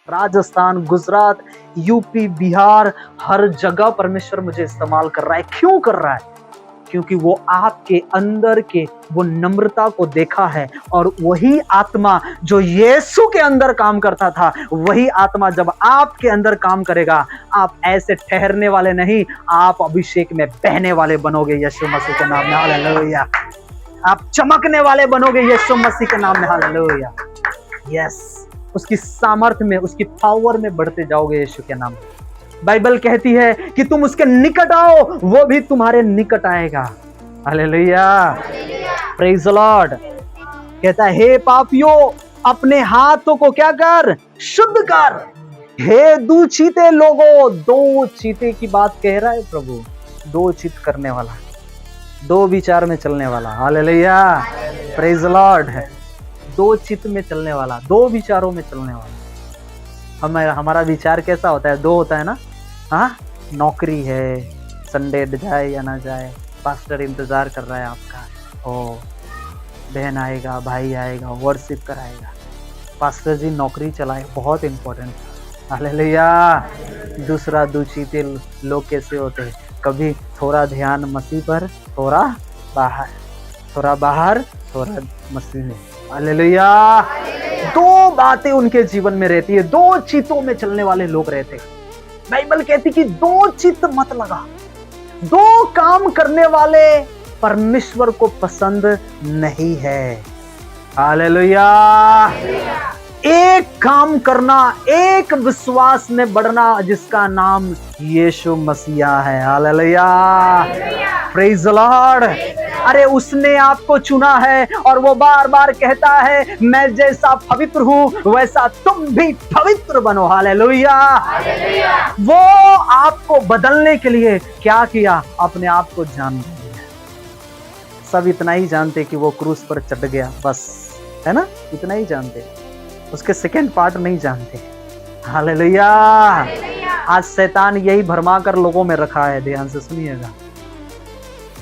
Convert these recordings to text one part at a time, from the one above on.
Rajasthan, Gujarat, UP, Bihar, हर जगह परमेश्वर मुझे इस्तेमाल कर रहा है। क्यों कर रहा है? क्योंकि वो आपके अंदर के वो नम्रता को देखा है, और वही आत्मा जो यीशु के अंदर काम करता था, वही आत्मा जब आपके अंदर काम करेगा, आप ऐसे ठहरने वाले नहीं, आप अभिषेक में बहने वाले बनोगे यीशु मसीह के नाम में। हालेलुया। आप चमकने वाले बनोगे यीशु मसीह के नाम में। हालेलुया। यस, उसकी सामर्थ्य में, उसकी पावर में बढ़ते जाओगे यीशु के नाम में। बाइबल कहती है कि तुम उसके निकट आओ, वो भी तुम्हारे निकट आएगा। Hallelujah, praise the Lord. कहता है, हे पापियों, अपने हाथों को क्या कर? शुद्ध कर। हे दूषिते लोगों, दो चीते की बात कह रहा है प्रभु, दो चित करने वाला, दो विचार में चलने वाला। हालेलुया, प्रेज द लॉर्ड है। दो चित में चलने वाला, दो विचारों में चलने वाला। हमारा विचार कैसा होता है? दो होता है ना। हाँ, नौकरी है, संडे जाए या ना जाए, पास्टर इंतजार कर रहा है आपका, ओ बहन आएगा, भाई आएगा, वर्शिप कराएगा, पास्टर जी नौकरी चलाए, बहुत इंपॉर्टेंट। हालेलुया। दूसरा, दूषिते लोग कैसे होते हैं? कभी थोड़ा ध्यान मसीह पर, थोड़ा बाहर, थोड़ा बाहर, थोड़ा मसीह में। हालेलुया। दो बातें उनके जीवन में रहती है, दो चितों में चलने वाले लोग रहते हैं। बाइबल कहती कि दो चित मत लगा। दो काम करने वाले परमेश्वर को पसंद नहीं है। हालेलुया। एक काम करना, एक विश्वास में बढ़ना, जिसका नाम यीशु मसीहा है। Hallelujah, praise the Lord. अरे उसने आपको चुना है, और वो बार बार कहता है, मैं जैसा पवित्र हूं वैसा तुम भी पवित्र बनो। हालेलुया। वो आपको बदलने के लिए क्या किया? अपने आप को जान लिया। सब इतना ही जानते कि वो क्रूस पर चढ़ गया, बस, है ना? इतना ही जानते, उसके सेकंड पार्ट नहीं जानते। हालेलुया। आज शैतान यही भरमा कर लोगों में रखा है, ध्यान से सुनिएगा।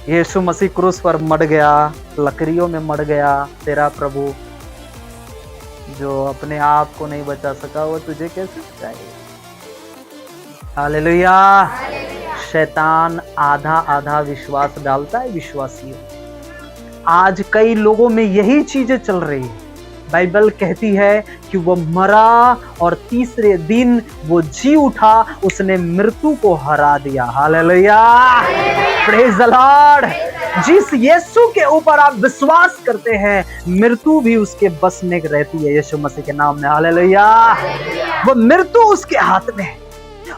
यीशु मसीह क्रूस पर मर गया, लकड़ियों में मर गया, तेरा प्रभु जो अपने आप को नहीं बचा सका, वो तुझे कैसे बचाएगा? हालेलुया। शैतान आधा आधा विश्वास डालता है विश्वासियों। आज कई लोगों में यही चीजें चल रही है। बाइबल कहती है कि वो मरा और तीसरे दिन वो जी उठा, उसने मृत्यु को हरा दिया। Hallelujah, praise the Lord. जिस यीशु के ऊपर आप विश्वास करते हैं, मृत्यु भी उसके बस में रहती है यीशु मसीह के नाम में। हालेलुया। वो मृत्यु उसके हाथ में है,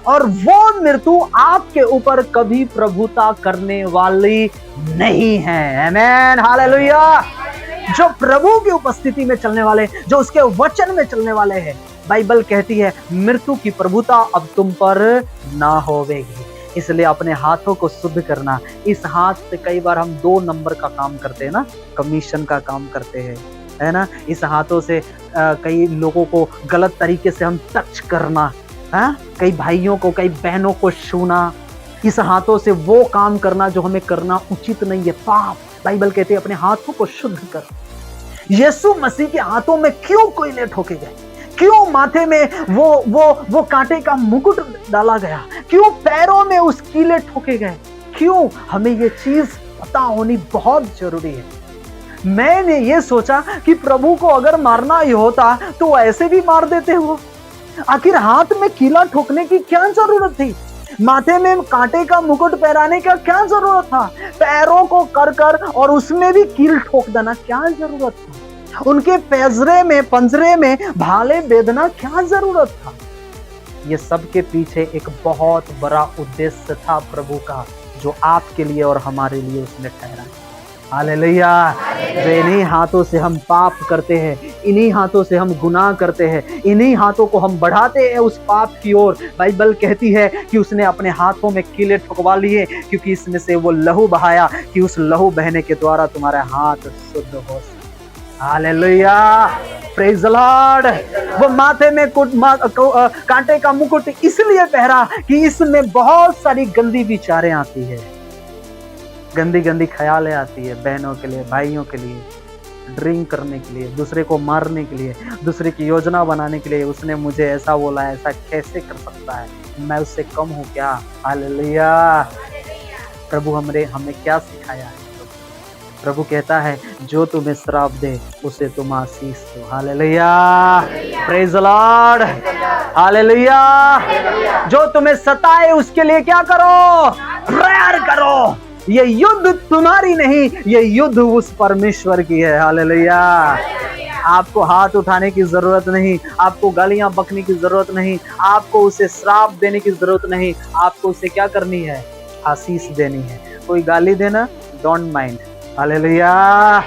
और वो मृत्यु आपके ऊपर कभी प्रभुता करने वाली नहीं है। आमेन, हालेलुया। जो प्रभु की उपस्थिति में चलने वाले, जो उसके वचन में चलने वाले हैं, बाइबल कहती है मृत्यु की प्रभुता अब तुम पर ना होवेगी। इसलिए अपने हाथों को शुद्ध करना। इस हाथ से कई बार हम 2 नंबर का काम करते हैं ना, कमीशन का काम करते हैं, है ना? इस हाथों से कई लोगों को गलत तरीके से हम टच करना, है? कई भाइयों को, कई बहनों को छूना, इस हाथों से वो काम करना जो हमें करना उचित नहीं है, पाप। बाइबल कहती है अपने हाथों को शुद्ध कर। यीशु मसीह के हाथों में क्यों कोयले ठोके गए? क्यों माथे में वो कांटे का मुकुट डाला गया? क्यों पैरों में उस कीले ठोके गए? क्यों? हमें ये चीज पता होनी बहुत जरूरी है। मैंने ये सोचा कि प्रभु को अगर मारना ही होता तो ऐसे भी मार देते हो। आखिर हाथ में कीला ठोकने की क्या जरूरत थी? माथे में कांटे का मुकुट पहनाने का क्या जरूरत था? पैरों को कर कर और उसमें भी कील ठोक देना क्या जरूरत था? उनके पंजरे में भाले बेधना क्या जरूरत था? ये सब के पीछे एक बहुत बड़ा उद्देश्य था प्रभु का, जो आपके लिए और हमारे लिए उसने ठहरा। हालेलुया। जो इन्हीं हाथों से हम पाप करते हैं, इन्हीं हाथों से हम गुनाह करते हैं, इन्हीं हाथों को हम बढ़ाते हैं उस पाप की ओर। बाइबल कहती है कि उसने अपने हाथों में कीले ठुकवा लिए, क्योंकि इसमें से वो लहू बहाया, कि उस लहू बहने के द्वारा तुम्हारे हाथ शुद्ध हो। Hallelujah, praise the Lord. वो माथे में कांटे का मुकुट इसलिए पहरा कि इसमें बहुत सारी गंदी विचारें आती है, गंदी गंदी ख्यालें आती है बहनों के लिए, भाइयों के लिए, ड्रिंक करने के लिए, दूसरे को मारने के लिए, दूसरे की योजना बनाने के लिए उसने मुझे ऐसा बोला, ऐसा कैसे कर सकता है? मैं उससे कम हूँ क्या? हालेलुया। प्रभु हमें क्या सिखाया है? प्रभु कहता है जो तुम्हें श्राप दे उसे तुम आशीष दो। Hallelujah, praise the Lord, hallelujah. जो तुम्हें सताए उसके लिए क्या करो? प्रेयर करो। ये युद्ध तुम्हारी नहीं, ये युद्ध उस परमेश्वर की है। हालेलुया। आपको हाथ उठाने की जरूरत नहीं, आपको गालियां बकने की जरूरत नहीं, आपको उसे श्राप देने की जरूरत नहीं। आपको उसे क्या करनी है? आशीष देनी है। कोई गाली देना, don't mind. Hallelujah,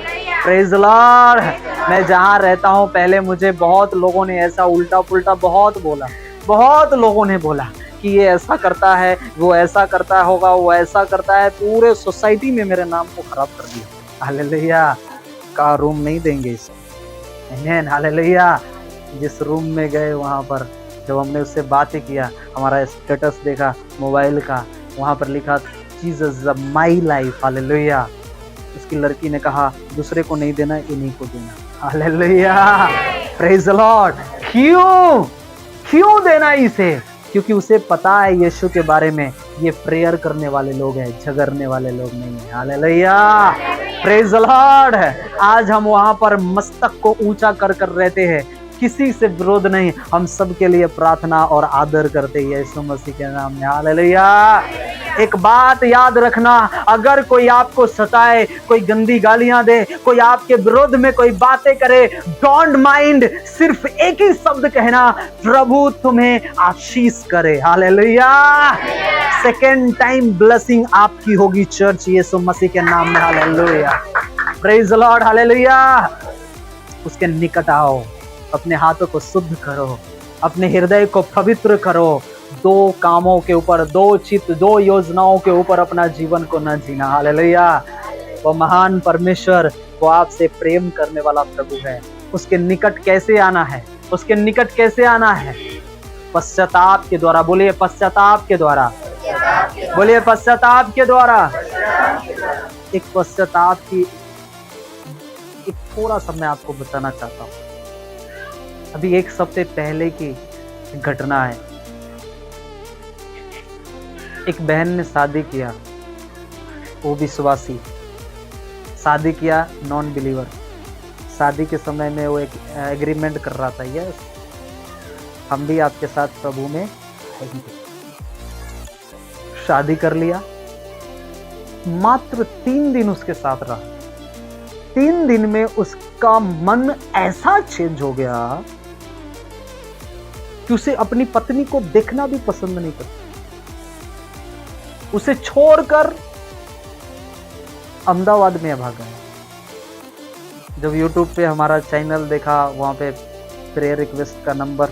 praise the Lord. मैं जहां रहता हूं, पहले मुझे बहुत लोगों ने ऐसा उल्टा पुल्टा बहुत बोला, बहुत लोगों ने बोला कि ये ऐसा करता है, वो ऐसा करता होगा, वो ऐसा करता है। पूरे सोसाइटी में मेरे नाम को खराब कर दिया। हालेलुया, का रूम नहीं देंगे इसे। आमीन, हालेलुया। जिस रूम में गए वहां पर जब हमने उससे बातें किया, हमारा स्टेटस देखा मोबाइल का, वहां पर लिखा जीसस माई लाइफ। हालेलुया। उसकी लड़की ने कहा दूसरे को नहीं देना, इन्हीं को देना। Hallelujah, praise the Lord. क्यों देना इसे? क्योंकि उसे पता है यीशु के बारे में, ये प्रेयर करने वाले लोग हैं, झगड़ने वाले लोग नहीं है। Hallelujah, praise the Lord. आज हम वहां पर मस्तक को ऊंचा कर कर रहते हैं, किसी से विरोध नहीं, हम सब के लिए प्रार्थना और आदर करते हैं यीशु मसीह के नाम में। हालेलुया। एक बात याद रखना, अगर कोई आपको सताए, कोई गंदी गालियां दे, कोई आपके विरोध में कोई बातें करे, डोंट माइंड। सिर्फ एक ही शब्द कहना, प्रभु तुम्हें आशीष करे। हालेलुया। सेकेंड टाइम ब्लेसिंग आपकी होगी चर्च, यीशु मसीह के नाम में। Hallelujah, praise the Lord, hallelujah. उसके निकट आओ, अपने हाथों को शुद्ध करो, अपने हृदय को पवित्र करो। दो कामों के ऊपर, दो चित्त, दो योजनाओं के ऊपर अपना जीवन को न जीना। हालेलुया। वो महान परमेश्वर, वो आपसे प्रेम करने वाला प्रभु है। उसके निकट कैसे आना है? उसके निकट कैसे आना है? पश्चाताप के द्वारा। बोलिए पश्चाताप के द्वारा, बोलिए पश्चाताप के द्वारा। एक पश्चाताप की एक थोड़ा सा मैं आपको बताना चाहता हूँ। अभी एक हफ्ते पहले की घटना है। एक बहन ने शादी किया, वो विश्वासी, शादी किया नॉन बिलीवर। शादी के समय में वो एक एग्रीमेंट कर रहा था, यस हम भी आपके साथ प्रभु में रहेंगे। शादी कर लिया, मात्र 3 दिन उसके साथ रहा। 3 दिन में उसका मन ऐसा चेंज हो गया कि उसे अपनी पत्नी को देखना भी पसंद नहीं करता। उसे छोड़कर अहमदाबाद में भागा। जब YouTube पे हमारा चैनल देखा, वहां पे प्रेयर रिक्वेस्ट का नंबर,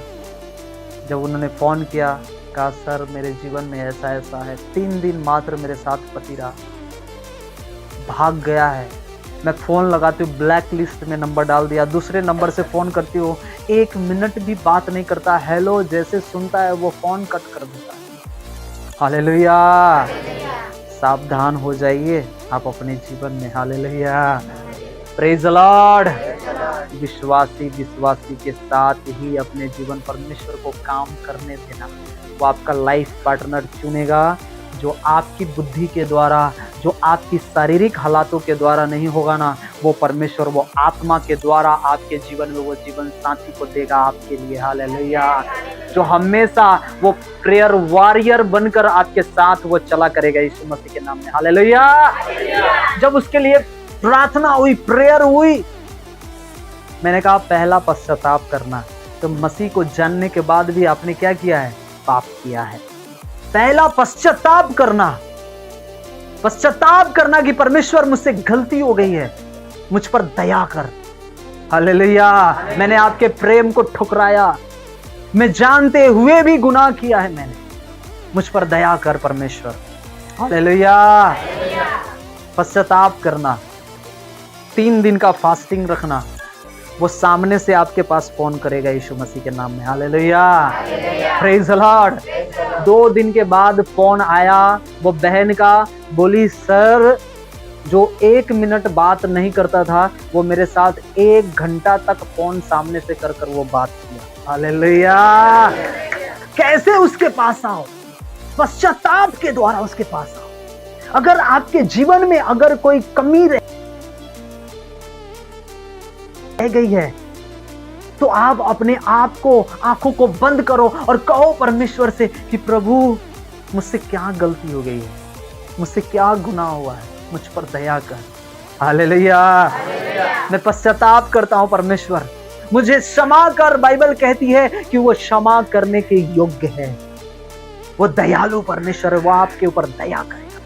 जब उन्होंने फोन किया, कहा सर मेरे जीवन में ऐसा ऐसा है, 3 दिन मात्र मेरे साथ पति रहा, भाग गया है। मैं फोन लगाती हूँ, ब्लैक लिस्ट में नंबर डाल दिया। दूसरे नंबर से फोन करती हूँ, 1 मिनट भी बात नहीं करता, हेलो जैसे सुनता है वो फोन कट कर देता है। हालेलुया। सावधान हो जाइए आप अपने जीवन में। Hallelujah, praise the Lord. विश्वासी के साथ ही अपने जीवन परमेश्वर को काम करने देना। वो आपका लाइफ पार्टनर चुनेगा जो आपकी बुद्धि के द्वारा, जो आपकी शारीरिक हालातों के द्वारा नहीं होगा ना, वो परमेश्वर वो आत्मा के द्वारा आपके जीवन में वो जीवन साथी को देगा आपके लिए। हालेलुया। जो हमेशा वो प्रेयर वॉरियर बनकर आपके साथ वो चला करेगा यीशु मसीह के नाम में। हालेलुया। जब उसके लिए प्रार्थना हुई, प्रेयर हुई, मैंने कहा पहला पश्चाताप करना। तो मसीह को जानने के बाद भी आपने क्या किया है? पाप किया है। पहला पश्चाताप करना, पश्चाताप करना कि परमेश्वर मुझसे गलती हो गई है, मुझ पर दया कर। हालेलुया। मैंने आपके प्रेम को ठुकराया, मैं जानते हुए भी गुनाह किया है मैंने, मुझ पर दया कर परमेश्वर। हालेलुया। पश्चाताप करना, 3 दिन का फास्टिंग रखना, वो सामने से आपके पास फोन करेगा यीशु मसीह के नाम में। Hallelujah, praise the Lord. 2 दिन के बाद फोन आया वो बहन का, बोली सर जो 1 मिनट बात नहीं करता था, वो मेरे साथ 1 घंटा तक फोन सामने से कर वो बात किया। हालेलुया। कैसे उसके पास आओ? पश्चाताप के द्वारा उसके पास आओ। अगर आपके जीवन में अगर कोई कमी रह गई है, तो आप अपने आप को, आंखों को बंद करो और कहो परमेश्वर से कि प्रभु मुझसे क्या गलती हो गई है, मुझसे क्या गुनाह हुआ है, मुझ पर दया कर। हालेलुया। मैं पश्चाताप करता हूं परमेश्वर, मुझे क्षमा कर। बाइबल कहती है कि वो क्षमा करने के योग्य है। वो दयालु परमेश्वर है, वो आपके ऊपर दया करेगा,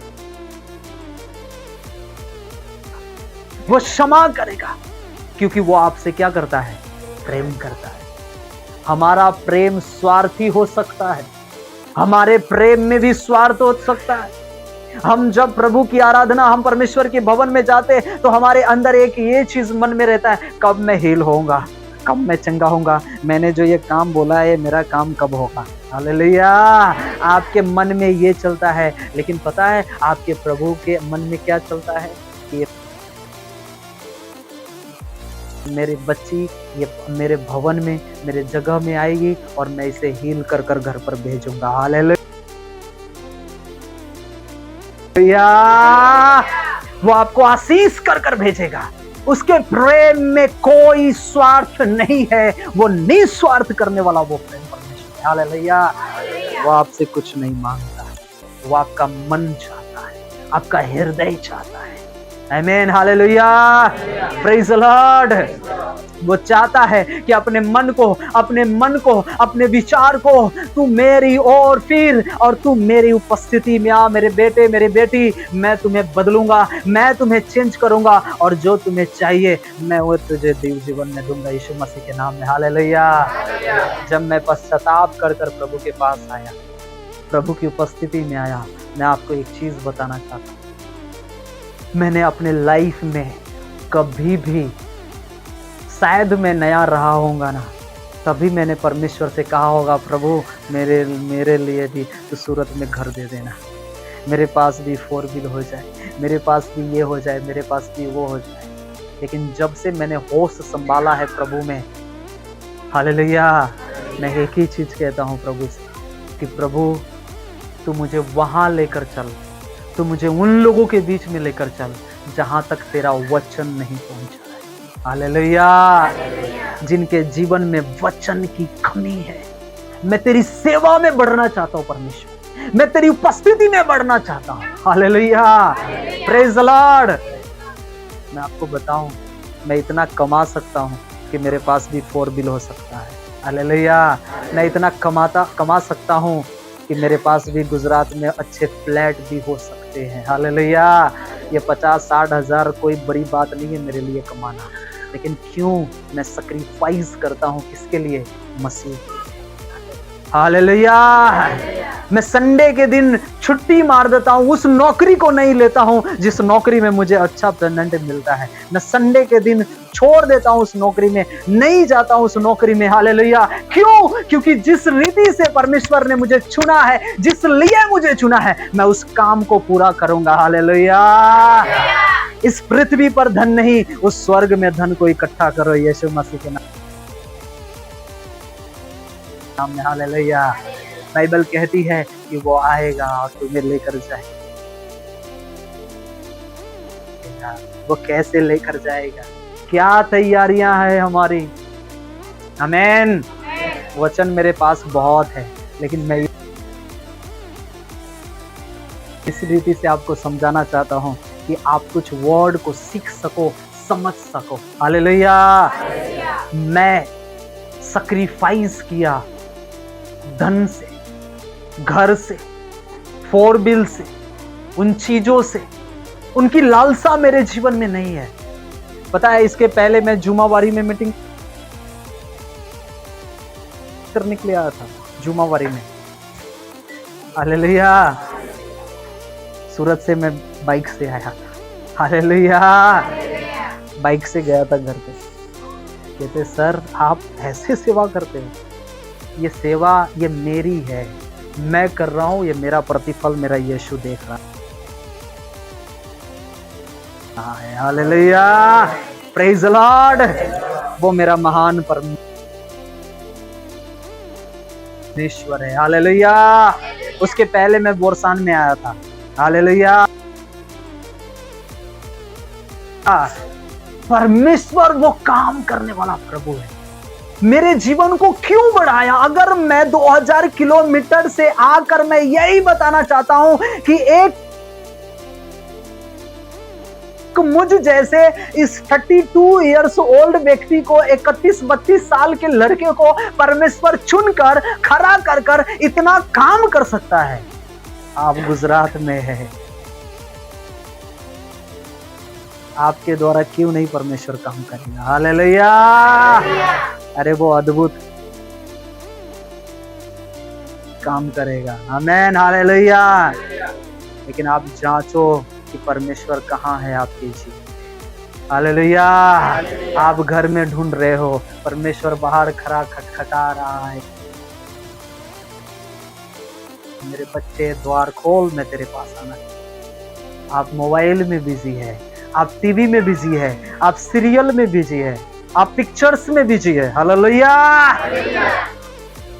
वो क्षमा करेगा, क्योंकि वो आपसे क्या करता है? प्रेम करता है। हमारा प्रेम स्वार्थी हो सकता है, हमारे प्रेम में भी स्वार्थ हो सकता है। हम जब प्रभु की आराधना, हम परमेश्वर के भवन में जाते हैं, तो हमारे अंदर एक ये चीज मन में रहता है, कब मैं हील होऊंगा, कब मैं चंगा होऊंगा, मैंने जो ये काम बोला है मेरा काम कब होगा। हालेलुया। आपके मन में ये चलता है, लेकिन पता है आपके प्रभु के मन में क्या चलता है? कि मेरी बच्ची ये मेरे भवन में, मेरे जगह में आएगी और मैं इसे हील कर घर पर भेजूंगा। हालेलुया। वो आपको आशीष कर भेजेगा। उसके प्रेम में कोई स्वार्थ नहीं है, वो निस्वार्थ करने वाला वो प्रेम परमेश्वर है। हालेलुया। वो आपसे कुछ नहीं मांगता, वो आपका मन चाहता है, आपका हृदय चाहता है। आमीन। हालेलुया। Praise the Lord. वो चाहता है कि अपने मन को, अपने विचार को तू मेरी ओर फिर, और तू मेरी उपस्थिति में आ। मेरे बेटे, मेरी बेटी, मैं तुम्हें बदलूंगा, मैं तुम्हें चेंज करूंगा, और जो तुम्हें चाहिए मैं वो तुझे दिव्य जीवन में दूंगा, यीशु मसीह के नाम में। हालेलुया। जब मैं पश्चाताप कर प्रभु के पास आया, प्रभु की उपस्थिति में आया, मैं आपको एक चीज बताना चाहता हूँ। मैंने अपने लाइफ में कभी भी, शायद मैं नया रहा होऊंगा ना, तभी मैंने परमेश्वर से कहा होगा, प्रभु मेरे लिए भी तो सूरत में घर दे देना, मेरे पास भी 4 व्हील हो जाए, मेरे पास भी ये हो जाए, मेरे पास भी वो हो जाए। लेकिन जब से मैंने होश संभाला है प्रभु में, हालेलुया, मैं एक ही चीज कहता हूँ प्रभु से कि प्रभु तू मुझे वहां लेकर चल, तू मुझे उन लोगों के बीच में लेकर चल जहां तक तेरा वचन नहीं पहुंचा है। हालेलुया। जिनके जीवन में वचन की कमी है, मैं तेरी सेवा में बढ़ना चाहता हूं परमेश्वर, मैं तेरी उपस्थिति में बढ़ना चाहता हूं। हालेलुया। Praise the Lord. मैं आपको बताऊं, मैं इतना कमा सकता हूं कि मेरे पास भी 4 व्हील हो सकता है। हालेलुया। मैं इतना कमा सकता हूं कि मेरे पास भी गुजरात में अच्छे फ्लैट भी हो सकते हैं। हालेलुया। ये 50-60 हजार कोई बड़ी बात नहीं है मेरे लिए कमाना, लेकिन क्यों मैं सैक्रिफाइस करता हूं, किसके लिए? मसीह। हालेलुया। मैं संडे के दिन छुट्टी मार देता हूं, उस नौकरी को नहीं लेता हूं जिस नौकरी में मुझे अच्छा पेमेंट मिलता है। मैं संडे के दिन छोड़ देता हूं, उस नौकरी में नहीं जाता हूं, उस नौकरी में। हालेलुया। क्यों? क्योंकि जिस रीति से परमेश्वर ने मुझे चुना है, जिस लिए मुझे चुना है, मैं उस काम को पूरा करूंगा। हालेलुया। इस पृथ्वी पर धन नहीं, उस स्वर्ग में धन को इकट्ठा करो, यीशु मसीह के नाम में। हालेलुया। बाइबल कहती है कि वो आएगा और तुम्हें लेकर जाएगा। वो कैसे लेकर जाएगा? क्या तैयारियां हैं हमारी? आमीन। वचन मेरे पास बहुत है, लेकिन मैं इस रीति से आपको समझाना चाहता हूं कि आप कुछ वर्ड को सीख सको, समझ सको। हालेलुया। मैं सैक्रिफाइस किया, धन से, घर से, 4 व्हील से, उन चीजों से, उनकी लालसा मेरे जीवन में नहीं है। पता है, इसके पहले मैं जुमावारी में मीटिंग करने के लिए आया था, जुमावारी में। हालेलुया। सूरत से मैं बाइक से आया। हालेलुया। बाइक से गया था घर पे। कहते सर आप ऐसे सेवा करते हो? ये सेवा ये मेरी है, मैं कर रहा हूं, ये मेरा प्रतिफल मेरा यीशु देख रहा है। Hallelujah, praise the Lord. वो मेरा महान परमेश्वर है। हालेलुया। उसके पहले मैं बोरसान में आया था। हालेलुया। परमेश्वर वो काम करने वाला प्रभु है। मेरे जीवन को क्यों बढ़ाया? अगर मैं 2000 किलोमीटर से आकर मैं यही बताना चाहता हूं कि एक मुझ जैसे इस 32 इयर्स ओल्ड व्यक्ति को 31-32 साल के लड़के को परमेश्वर चुनकर खड़ा कर इतना काम कर सकता है। आप गुजरात में है, आपके द्वारा क्यों नहीं परमेश्वर काम करेगा? हालेलुया। अरे वो अद्भुत काम करेगा। आमेन। हालेलुया। लेकिन आप जांचो कि परमेश्वर कहाँ है आपके जीवन। हालेलुया। आप घर में ढूंढ रहे हो, परमेश्वर बाहर खड़ा खटखटा रहा है। मेरे बच्चे द्वार खोल, मैं तेरे पास आना। आप मोबाइल में बिजी है, आप टीवी में बिजी है, आप सीरियल में बिजी है, आप पिक्चर्स में बिजी है। हालेलुया।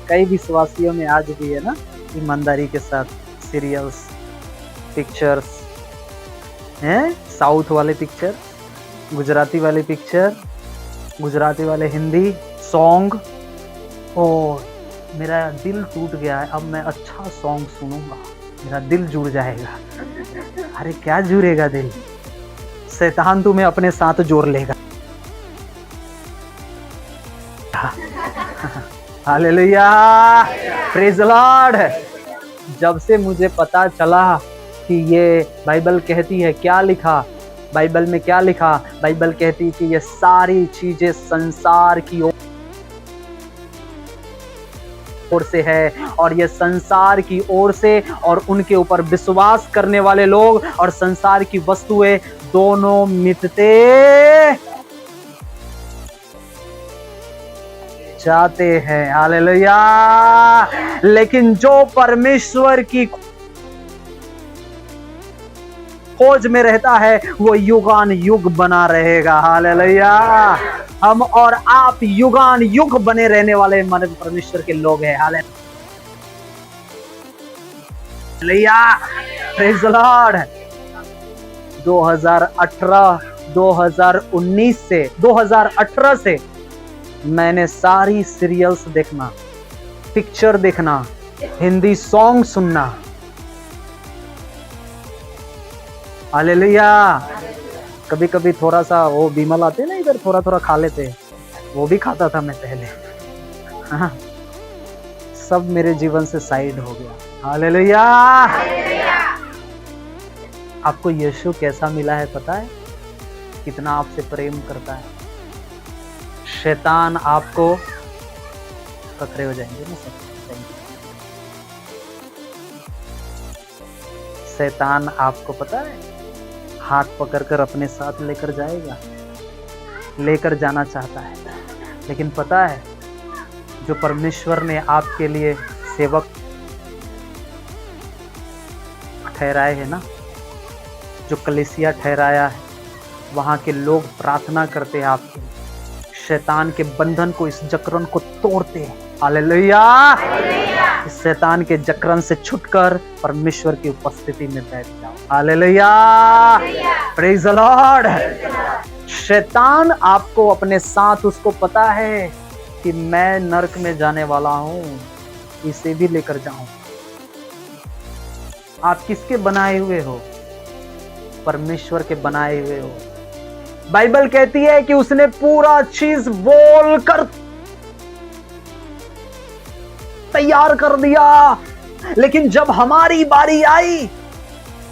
कई विश्वासियों में आज भी है ना ईमानदारी के साथ सीरियल्स, पिक्चर्स हैं, साउथ वाले पिक्चर, गुजराती वाले पिक्चर, गुजराती वाले हिंदी सॉन्ग। और मेरा दिल टूट गया है, अब मैं अच्छा सॉन्ग सुनूंगा, मेरा दिल जुड़ जाएगा। अरे क्या जुड़ेगा दिल? शैतान तुम्हें अपने साथ जोड़ लेगा। Hallelujah, praise the Lord. जब से मुझे पता चला कि ये बाइबल कहती है, क्या लिखा बाइबल में, क्या लिखा? बाइबल कहती है कि ये सारी चीजें संसार की ओर से है, और ये संसार की ओर से और उनके ऊपर विश्वास करने वाले लोग और संसार की वस्तुएं दोनों मिटते जाते हैं। हालेलुया। लेकिन जो परमेश्वर की खोज में रहता है वो युगान युग बना रहेगा। हालेलुया। हम और आप युगान युग बने रहने वाले परमेश्वर के लोग हैं। Hallelujah, praise the Lord. 2018 से मैंने सारी सीरियल्स देखना, पिक्चर देखना, हिंदी सॉन्ग सुनना। हालेलुया। कभी कभी थोड़ा सा वो बिमल आते ना इधर, थोड़ा थोड़ा खा लेते, वो भी खाता था मैं पहले। हाँ, सब मेरे जीवन से साइड हो गया। हालेलुया। आपको यीशु कैसा मिला है पता है? कितना आपसे प्रेम करता है। शैतान आपको खतरे हो जाएंगे ना सब। शैतान आपको पता है हाथ पकड़कर अपने साथ लेकर जाएगा, लेकर जाना चाहता है। लेकिन पता है जो परमेश्वर ने आपके लिए सेवक ठहराए हैं ना, जो कलीसिया ठहराया है, वहां के लोग प्रार्थना करते हैं आपके लिए, शैतान के बंधन को, इस जकड़न को तोड़ते हैं। हालेलुया। इस शैतान के जकड़न से छुटकर परमेश्वर की उपस्थिति में बैठ जाओ। Hallelujah, praise the Lord. शैतान आपको अपने साथ, उसको पता है कि मैं नरक में जाने वाला हूं, इसे भी लेकर जाऊं। आप किसके बनाए हुए हो? परमेश्वर के बनाए हुए हो। बाइबल कहती है कि उसने पूरा चीज बोलकर तैयार कर दिया, लेकिन जब हमारी बारी आई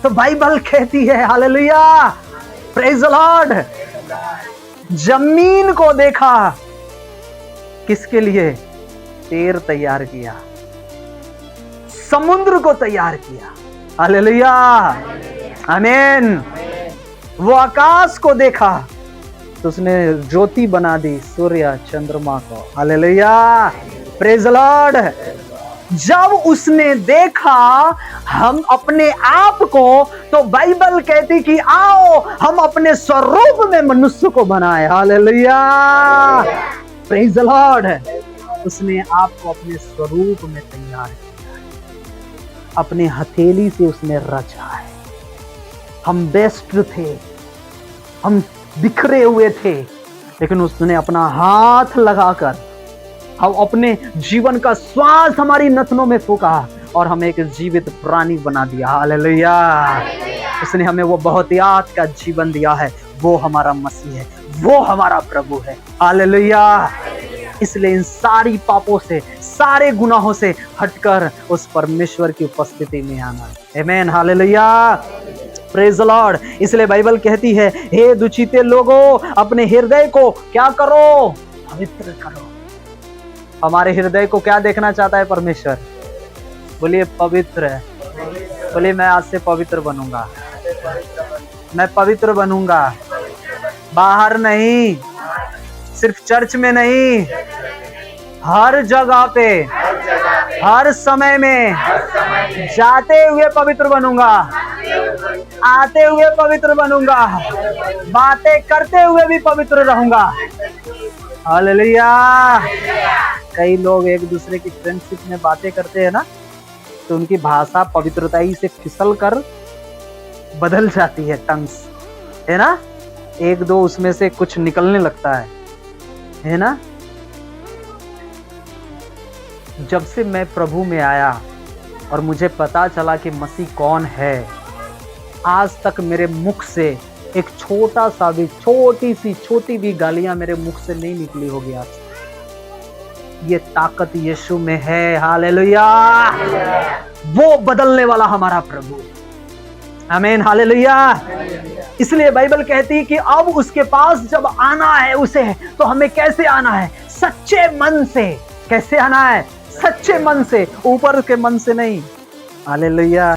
तो बाइबल कहती है, हालेलुया, प्रेज द लॉर्ड, जमीन को देखा, किसके लिए? तेर तैयार किया, समुद्र को तैयार किया। हालेलुया, आमीन। वो आकाश को देखा तो उसने ज्योति बना दी, सूर्य चंद्रमा को। Hallelujah, praise the Lord. जब उसने देखा हम अपने आप को, तो बाइबल कहती कि आओ हम अपने स्वरूप में मनुष्य को बनाए। Hallelujah, praise the Lord. उसने आपको अपने स्वरूप में तैयार किया है, अपने हथेली से उसने रचा है। हम बेस्ट थे, हम बिखरे हुए थे, लेकिन उसने अपना हाथ लगाकर हम अपने जीवन का श्वास हमारी नथनों में फूका और हमें एक जीवित प्राणी बना दिया। हालेलुया, उसने हमें वो बहुतायत का जीवन दिया है। वो हमारा मसीह है, वो हमारा प्रभु है। हालेलुया। इसलिए इन सारी पापों से, सारे गुनाहों से हटकर उस परमेश्वर की उपस्थिति में आना है। आमीन, हालेलुया, प्रेज द लॉर्ड। इसलिए बाइबल कहती है, हे दुचिते लोगों, अपने हृदय को क्या करो? पवित्र करो। हमारे हृदय को क्या देखना चाहता है परमेश्वर? बोलिए पवित्र है। बोलिए मैं आज से पवित्र बनूंगा, मैं पवित्र बनूंगा। बाहर नहीं, सिर्फ चर्च में नहीं, हर जगह पे, हर समय में जाते हुए पवित्र बनूंगा, आते हुए पवित्र बनूंगा, बातें करते हुए भी पवित्र रहूंगा। हालेलुया। कई लोग एक दूसरे की फ्रेंडशिप में बातें करते हैं ना, तो उनकी भाषा पवित्रताई से फिसल कर बदल जाती है, टंग्स, है ना, एक दो उसमें से कुछ निकलने लगता है ना। जब से मैं प्रभु में आया और मुझे पता चला कि मसीह कौन है, आज तक मेरे मुख से एक छोटा सा भी, छोटी भी गालियां मेरे मुख से नहीं निकली होगी आज। ये ताकत यीशु में है। हालेलुया। वो बदलने वाला हमारा प्रभु। आमीन, हालेलुया। इसलिए बाइबल कहती है कि अब उसके पास जब आना है उसे, तो हमें कैसे आना है? सच्चे मन से। कैसे आना है? सच्चे मन से, ऊपर के मन से नहीं। हालेलुया।